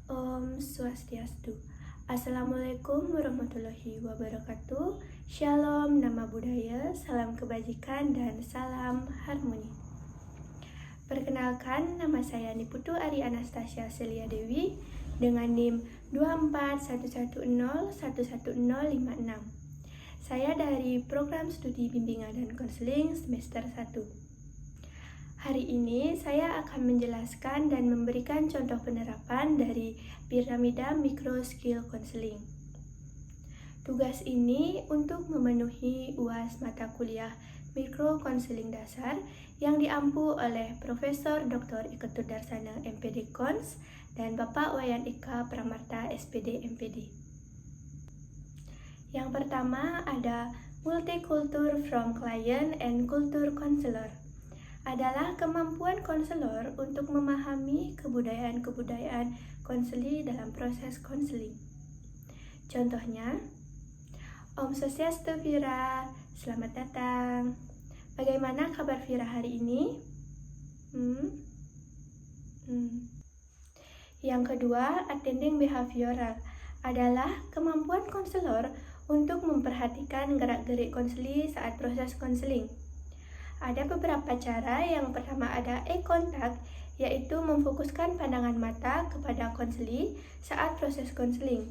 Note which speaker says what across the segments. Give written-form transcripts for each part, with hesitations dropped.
Speaker 1: Om Swastiastu. Assalamualaikum warahmatullahi wabarakatuh. Shalom, nama budaya, salam kebajikan, dan salam harmoni. Perkenalkan, nama saya Niputu Ari Anastasia Celia Dewi dengan NIM 24110111056. Saya dari Program Studi Bimbingan dan Konseling semester 1. Hari ini saya akan menjelaskan dan memberikan contoh penerapan dari piramida micro skill counseling. Tugas ini untuk memenuhi UAS mata kuliah micro counseling dasar yang diampu oleh Profesor Dr. Ika Tudarsana MPD Cons dan Bapak Wayan Ika Pramarta SPD MPD. Yang pertama ada multicultural from client and culture counselor. Adalah kemampuan konselor untuk memahami kebudayaan-kebudayaan konseli dalam proses konseling. Contohnya, Om Swastiastu Vira, selamat datang. Bagaimana kabar Vira hari ini? Yang kedua, attending behavioral adalah kemampuan konselor untuk memperhatikan gerak-gerik konseli saat proses konseling. Ada beberapa cara. Yang pertama ada eye contact, yaitu memfokuskan pandangan mata kepada konseli saat proses konseling.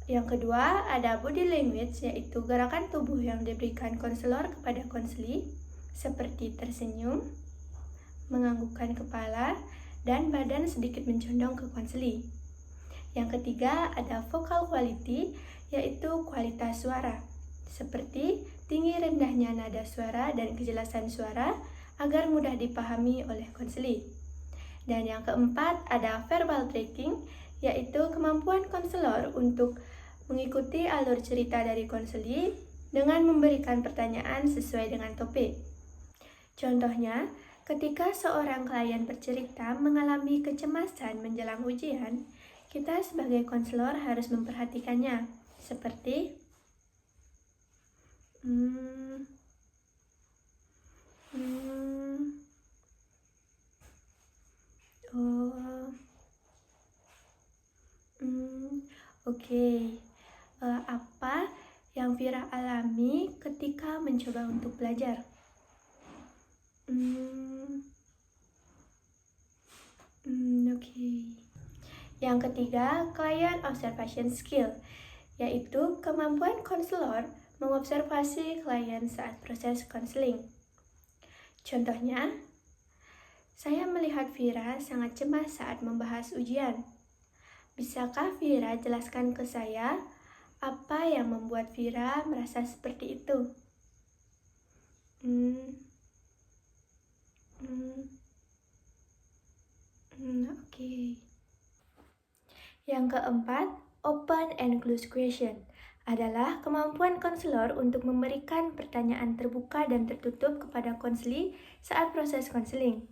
Speaker 1: Yang kedua ada body language, yaitu gerakan tubuh yang diberikan konselor kepada konseli, seperti tersenyum, menganggukkan kepala, dan badan sedikit mencondong ke konseli. Yang ketiga ada vocal quality, yaitu kualitas suara, seperti tinggi rendahnya nada suara dan kejelasan suara agar mudah dipahami oleh konseli. Dan yang keempat ada verbal tracking, yaitu kemampuan konselor untuk mengikuti alur cerita dari konseli dengan memberikan pertanyaan sesuai dengan topik. Contohnya, ketika seorang klien bercerita mengalami kecemasan menjelang ujian, kita sebagai konselor harus memperhatikannya, seperti apa yang Vira alami ketika mencoba untuk belajar? Yang ketiga, client observation skill, yaitu kemampuan konselor mengobservasi klien saat proses konseling. Contohnya, saya melihat Vira sangat cemas saat membahas ujian. Bisakah Vira jelaskan ke saya apa yang membuat Vira merasa seperti itu? Yang keempat, open and close question adalah kemampuan konselor untuk memberikan pertanyaan terbuka dan tertutup kepada konseli saat proses konseling.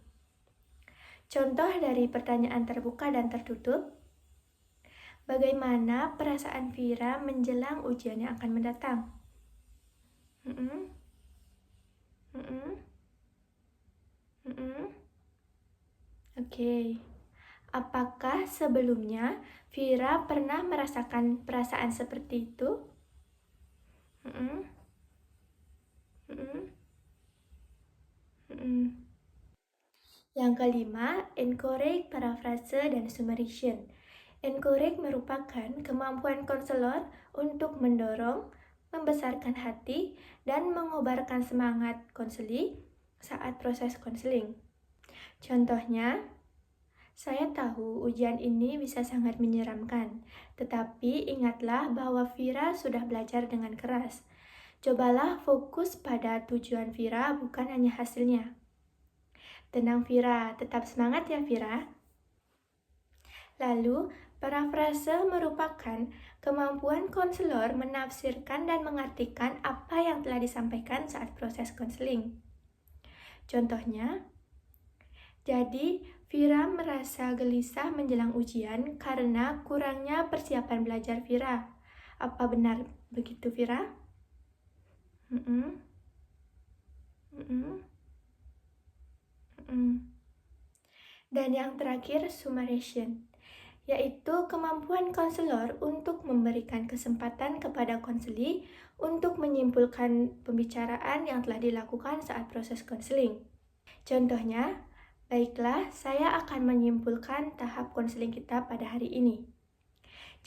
Speaker 1: Contoh dari pertanyaan terbuka dan tertutup: bagaimana perasaan Vira menjelang ujian yang akan mendatang? Apakah sebelumnya Vira pernah merasakan perasaan seperti itu? Yang kelima, encourage paraphrase dan summarization. Encourage merupakan kemampuan konselor untuk mendorong, membesarkan hati, dan mengobarkan semangat konseli saat proses konseling. Contohnya, saya tahu ujian ini bisa sangat menyeramkan, tetapi ingatlah bahwa Vira sudah belajar dengan keras. Cobalah fokus pada tujuan Vira, bukan hanya hasilnya. Tenang Vira, tetap semangat ya Vira. Lalu, parafrase merupakan kemampuan konselor menafsirkan dan mengartikan apa yang telah disampaikan saat proses konseling. Contohnya, jadi Vira merasa gelisah menjelang ujian karena kurangnya persiapan belajar Vira. Apa benar begitu Vira? Dan yang terakhir, summarization, yaitu kemampuan konselor untuk memberikan kesempatan kepada konseli untuk menyimpulkan pembicaraan yang telah dilakukan saat proses konseling. Contohnya, baiklah, saya akan menyimpulkan tahap konseling kita pada hari ini.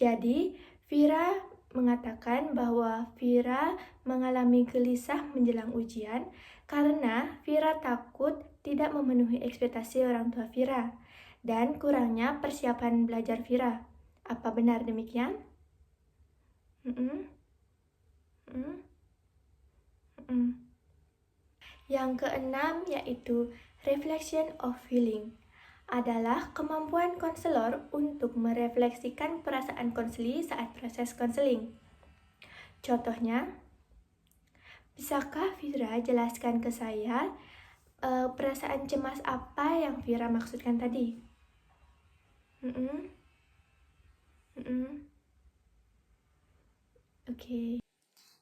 Speaker 1: Jadi, Vira mengatakan bahwa Vira mengalami gelisah menjelang ujian karena Vira takut tidak memenuhi ekspektasi orang tua Vira dan kurangnya persiapan belajar Vira. Apa benar demikian? Yang keenam yaitu reflection of feeling adalah kemampuan konselor untuk merefleksikan perasaan konseli saat proses konseling. Contohnya, bisakah Vira jelaskan ke saya perasaan cemas apa yang Vira maksudkan tadi? Oke.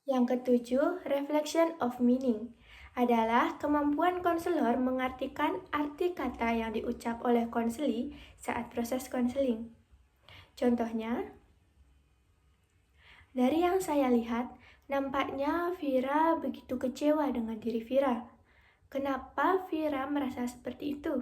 Speaker 1: Yang ketujuh, reflection of meaning adalah kemampuan konselor mengartikan arti kata yang diucap oleh konseli saat proses konseling. Contohnya, dari yang saya lihat, nampaknya Vira begitu kecewa dengan diri Vira. Kenapa Vira merasa seperti itu?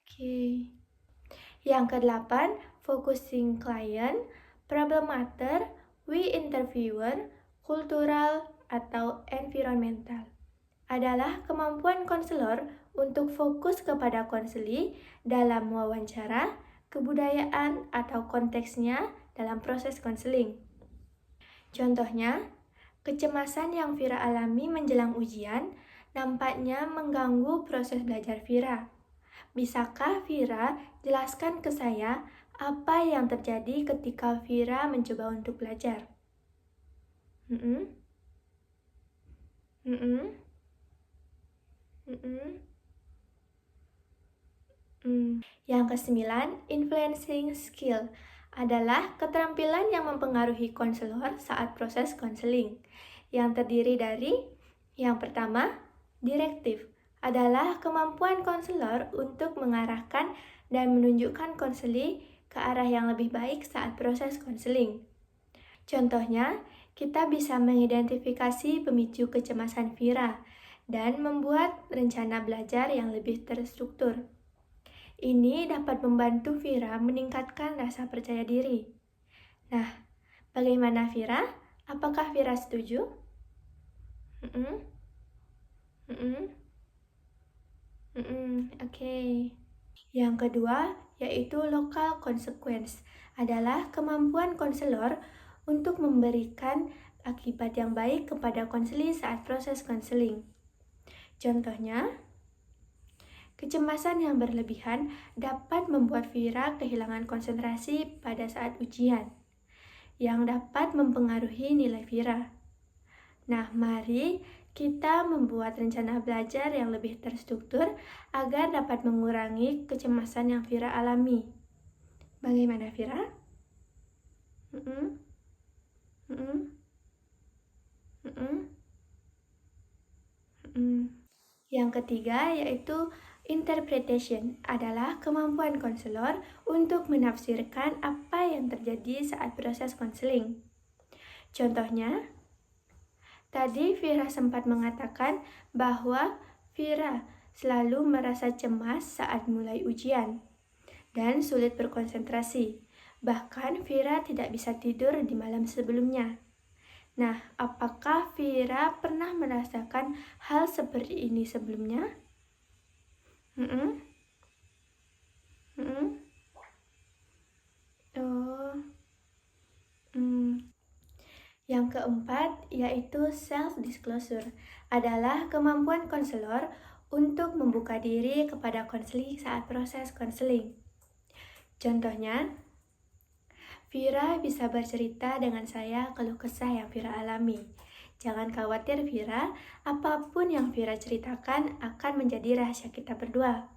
Speaker 1: Oke. Yang kedelapan, focusing client, problem matter, we interviewer, cultural, atau environmental adalah kemampuan konselor untuk fokus kepada konseli dalam wawancara, kebudayaan, atau konteksnya dalam proses konseling. Contohnya, kecemasan yang Vira alami menjelang ujian nampaknya mengganggu proses belajar Vira. Bisakah Vira jelaskan ke saya apa yang terjadi ketika Vira mencoba untuk belajar? Yang kesembilan, influencing skill adalah keterampilan yang mempengaruhi konselor saat proses konseling, yang terdiri dari yang pertama, direktif adalah kemampuan konselor untuk mengarahkan dan menunjukkan konseli ke arah yang lebih baik saat proses konseling. Contohnya, kita bisa mengidentifikasi pemicu kecemasan Vira dan membuat rencana belajar yang lebih terstruktur. Ini dapat membantu Vira meningkatkan rasa percaya diri. Nah, bagaimana Vira? Apakah Vira setuju? Oke. Yang kedua, yaitu local consequence adalah kemampuan konselor untuk memberikan akibat yang baik kepada konseli saat proses konseling. Contohnya, kecemasan yang berlebihan dapat membuat Vira kehilangan konsentrasi pada saat ujian, yang dapat mempengaruhi nilai Vira. Nah, mari kita membuat rencana belajar yang lebih terstruktur agar dapat mengurangi kecemasan yang Vira alami. Bagaimana, Vira? Yang ketiga yaitu interpretation adalah kemampuan konselor untuk menafsirkan apa yang terjadi saat proses konseling. Contohnya, tadi Vira sempat mengatakan bahwa Vira selalu merasa cemas saat mulai ujian dan sulit berkonsentrasi. Bahkan Vira tidak bisa tidur di malam sebelumnya. Nah, apakah Vira pernah merasakan hal seperti ini sebelumnya? Yang keempat, yaitu self-disclosure, adalah kemampuan konselor untuk membuka diri kepada konseling saat proses konseling. Contohnya, Vira bisa bercerita dengan saya keluh kesah yang Vira alami. Jangan khawatir Vira, apapun yang Vira ceritakan akan menjadi rahasia kita berdua.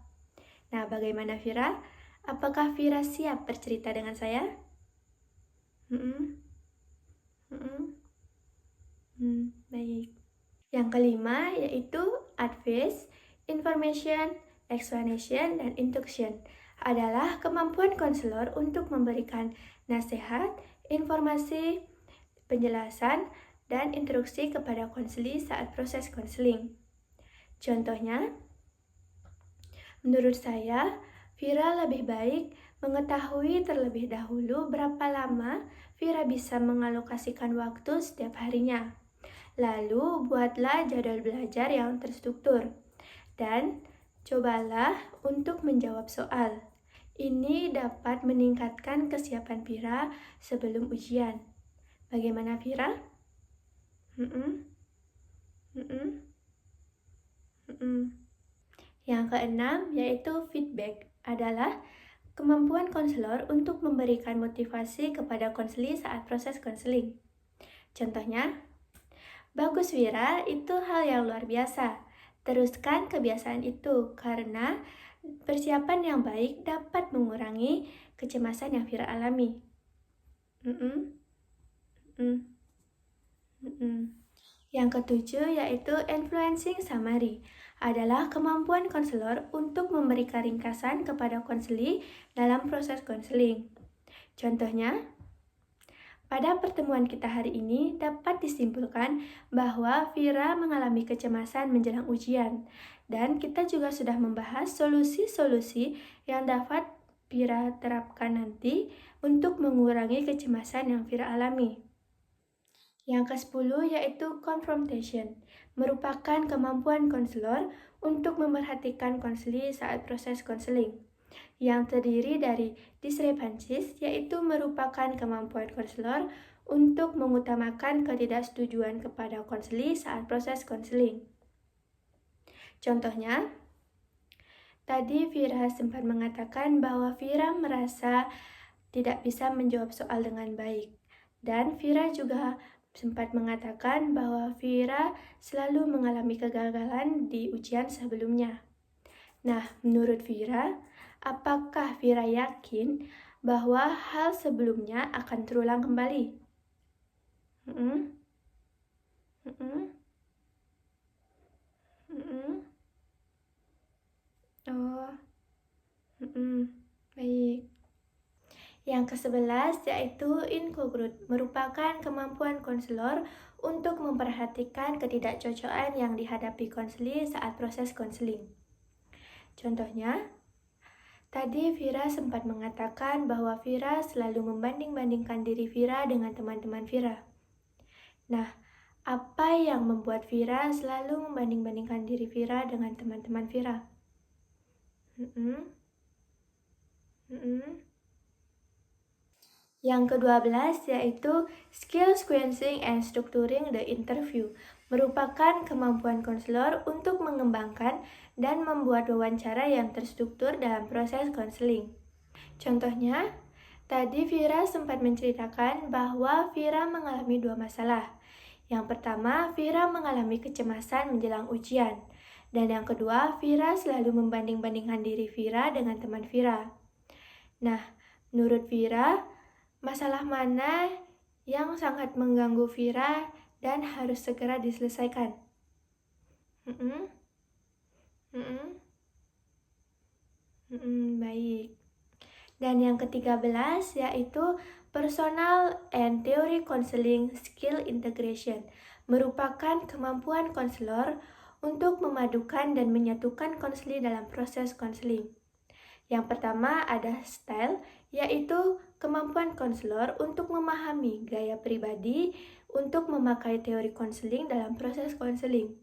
Speaker 1: Nah, bagaimana Vira? Apakah Vira siap bercerita dengan saya? Baik. Yang kelima yaitu advice, information, explanation, dan induction adalah kemampuan konselor untuk memberikan nasihat, informasi, penjelasan, dan instruksi kepada konseli saat proses konseling. Contohnya, menurut saya, Vira lebih baik mengetahui terlebih dahulu berapa lama Vira bisa mengalokasikan waktu setiap harinya. Lalu, buatlah jadwal belajar yang terstruktur. Dan cobalah untuk menjawab soal. Ini dapat meningkatkan kesiapan Vira sebelum ujian. Bagaimana Vira? Yang keenam yaitu feedback adalah kemampuan konselor untuk memberikan motivasi kepada konseli saat proses konseling. Contohnya, bagus Vira, itu hal yang luar biasa. Teruskan kebiasaan itu karena persiapan yang baik dapat mengurangi kecemasan yang Vira alami. Yang ketujuh yaitu influencing summary adalah kemampuan konselor untuk memberikan ringkasan kepada konseli dalam proses konseling. Contohnya, pada pertemuan kita hari ini dapat disimpulkan bahwa Vira mengalami kecemasan menjelang ujian, dan kita juga sudah membahas solusi-solusi yang dapat Vira terapkan nanti untuk mengurangi kecemasan yang Vira alami. Yang ke-10 yaitu confrontation, merupakan kemampuan konselor untuk memerhatikan konseli saat proses konseling, yang terdiri dari discrepancies, yaitu merupakan kemampuan konselor untuk mengutamakan ketidaksetujuan kepada konseli saat proses konseling. Contohnya, tadi Vira sempat mengatakan bahwa Vira merasa tidak bisa menjawab soal dengan baik, dan Vira juga sempat mengatakan bahwa Vira selalu mengalami kegagalan di ujian sebelumnya. Nah, menurut Vira, apakah Vira yakin bahwa hal sebelumnya akan terulang kembali? Baik. Yang ke-11 yaitu incongruent, merupakan kemampuan konselor untuk memperhatikan ketidakcocokan yang dihadapi konseli saat proses konseling. Contohnya, tadi Vira sempat mengatakan bahwa Vira selalu membanding-bandingkan diri Vira dengan teman-teman Vira. Nah, apa yang membuat Vira selalu membanding-bandingkan diri Vira dengan teman-teman Vira? Yang ke-12 yaitu skill sequencing and structuring the interview, merupakan kemampuan konselor untuk mengembangkan dan membuat wawancara yang terstruktur dalam proses konseling. Contohnya, tadi Vira sempat menceritakan bahwa Vira mengalami 2 masalah. Yang pertama, Vira mengalami kecemasan menjelang ujian. Dan yang kedua, Vira selalu membanding-bandingkan diri Vira dengan teman Vira. Nah, menurut Vira, masalah mana yang sangat mengganggu Vira dan harus segera diselesaikan? Baik. Dan yang ke-13 yaitu personal and theory counseling skill integration, merupakan kemampuan konselor untuk memadukan dan menyatukan konseli dalam proses konseling. Yang pertama ada style, yaitu kemampuan konselor untuk memahami gaya pribadi untuk memakai teori konseling dalam proses konseling.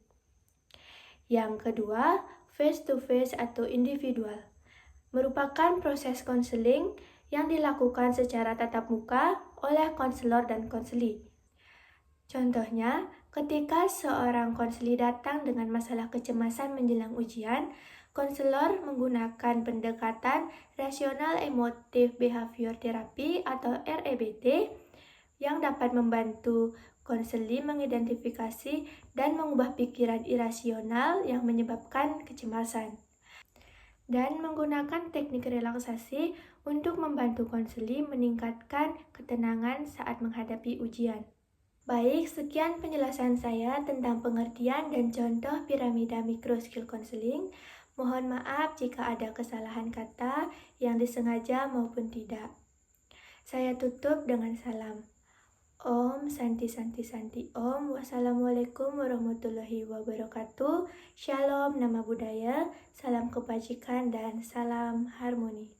Speaker 1: Yang kedua, face-to-face atau individual, merupakan proses konseling yang dilakukan secara tatap muka oleh konselor dan konseli. Contohnya, ketika seorang konseli datang dengan masalah kecemasan menjelang ujian, konselor menggunakan pendekatan rasional emotif behavior therapy atau REBT yang dapat membantu konseli mengidentifikasi dan mengubah pikiran irasional yang menyebabkan kecemasan, dan menggunakan teknik relaksasi untuk membantu konseli meningkatkan ketenangan saat menghadapi ujian. Baik, sekian penjelasan saya tentang pengertian dan contoh piramida mikro skill counseling. Mohon maaf jika ada kesalahan kata yang disengaja maupun tidak. Saya tutup dengan salam. Om Santi Santi Santi Om. Wassalamualaikum warahmatullahi wabarakatuh. Shalom nama budaya, salam kebajikan dan salam harmoni.